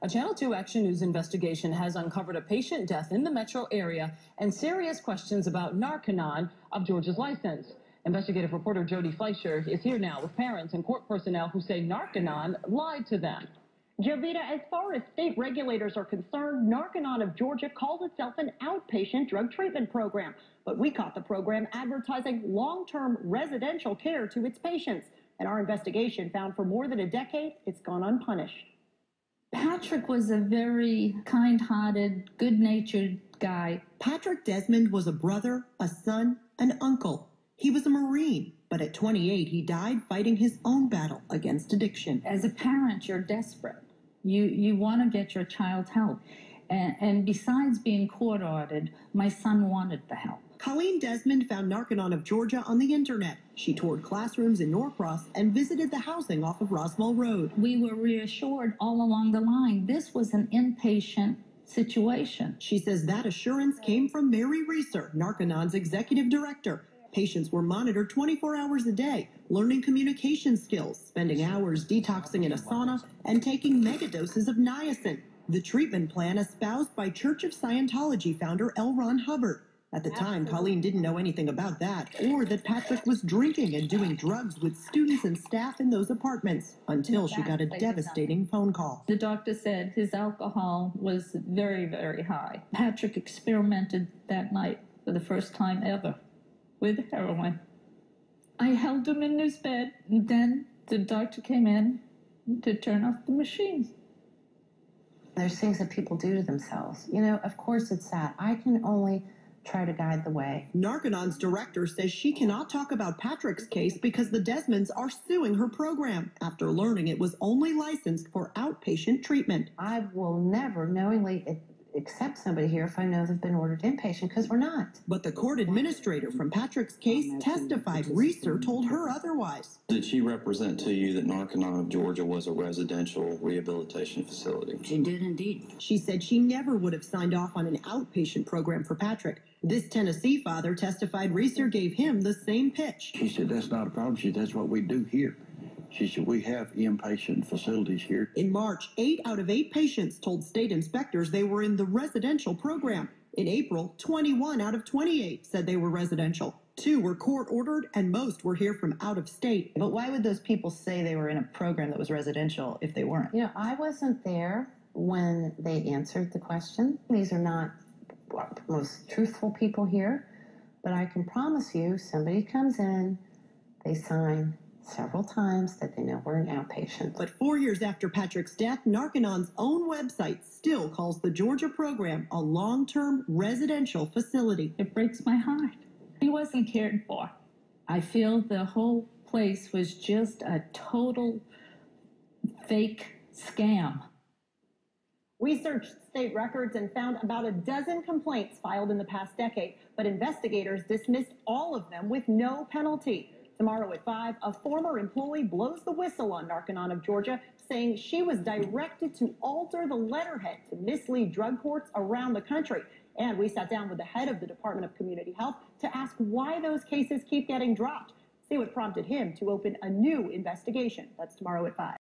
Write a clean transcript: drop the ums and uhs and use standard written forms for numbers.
A Channel 2 Action News investigation has uncovered a patient death in the metro area and serious questions about Narconon of Georgia's license. Investigative reporter Jody Fleischer is here now with parents and court personnel who say Narconon lied to them. Jovita, as far as state regulators are concerned, Narconon of Georgia calls itself an outpatient drug treatment program. But we caught the program advertising long-term residential care to its patients. And our investigation found for more than a decade, it's gone unpunished. Patrick was a very kind-hearted, good-natured guy. Patrick Desmond was a brother, a son, an uncle. He was a Marine, but at 28, he died fighting his own battle against addiction. As a parent, you're desperate. You want to get your child help. And besides being court-ordered, my son wanted the help. Colleen Desmond found Narconon of Georgia on the internet. She toured classrooms in Norcross and visited the housing off of Roswell Road. We were reassured all along the line this was an inpatient situation. She says that assurance came from Mary Reeser, Narconon's executive director. Patients were monitored 24 hours a day, learning communication skills, spending hours detoxing in a sauna, and taking megadoses of niacin, the treatment plan espoused by Church of Scientology founder L. Ron Hubbard. At the time, Colleen didn't know anything about that, or that Patrick was drinking and doing drugs with students and staff in those apartments, until she got a devastating phone call. The doctor said his alcohol was very, very high. Patrick experimented that night for the first time ever with heroin. I held him in his bed, and then the doctor came in to turn off the machine. There's things that people do to themselves. You know, of course it's sad. I can only try to guide the way. Narconon's director says she cannot talk about Patrick's case because the Desmonds are suing her program after learning it was only licensed for outpatient treatment. I will never knowingly accept somebody here if I know they've been ordered inpatient, because we're not. But the court administrator from Patrick's case testified Reeser told her otherwise. Did she represent to you that Narconon of Georgia was a residential rehabilitation facility? She did indeed. She said she never would have signed off on an outpatient program for Patrick. This Tennessee father testified Reeser gave him the same pitch. She said, that's not a problem. She said, that's what we do here. She said, we have inpatient facilities here. In March, 8 out of 8 patients told state inspectors they were in the residential program. In April, 21 out of 28 said they were residential. 2 were court-ordered, and most were here from out of state. But why would those people say they were in a program that was residential if they weren't? You know, I wasn't there when they answered the question. These are not the most truthful people here, but I can promise you somebody comes in, they sign several times that they know we're an outpatient. But 4 years after Patrick's death, Narconon's own website still calls the Georgia program a long-term residential facility. It breaks my heart. He wasn't cared for. I feel the whole place was just a total fake scam. We searched state records and found about a dozen complaints filed in the past decade, but investigators dismissed all of them with no penalty. Tomorrow at 5, a former employee blows the whistle on Narconon of Georgia, saying she was directed to alter the letterhead to mislead drug courts around the country. And we sat down with the head of the Department of Community Health to ask why those cases keep getting dropped. See what prompted him to open a new investigation. That's tomorrow at 5.